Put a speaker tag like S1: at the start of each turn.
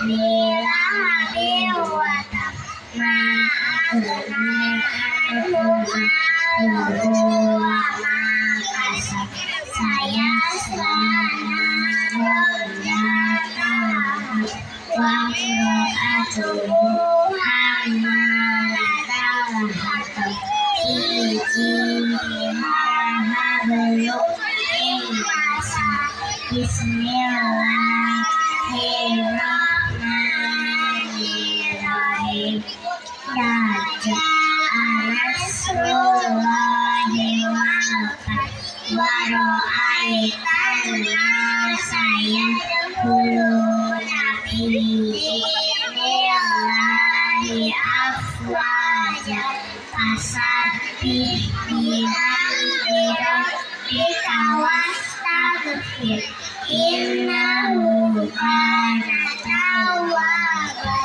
S1: bilahabil watab ma'agna anhu ma'luhu wa ma'kasab saya selana rodatahab wa mro'atuhu hammalatal hatab fi jidiha hablum min masad. Bismillahirrahmanirrahim. Ja'a nasrullahi wal fath wa ra'aitan nasa yadkhuluna fi dinillahi afwaja fasabbih bihamdi rabbika wastaghfir innahu kana tawwaba.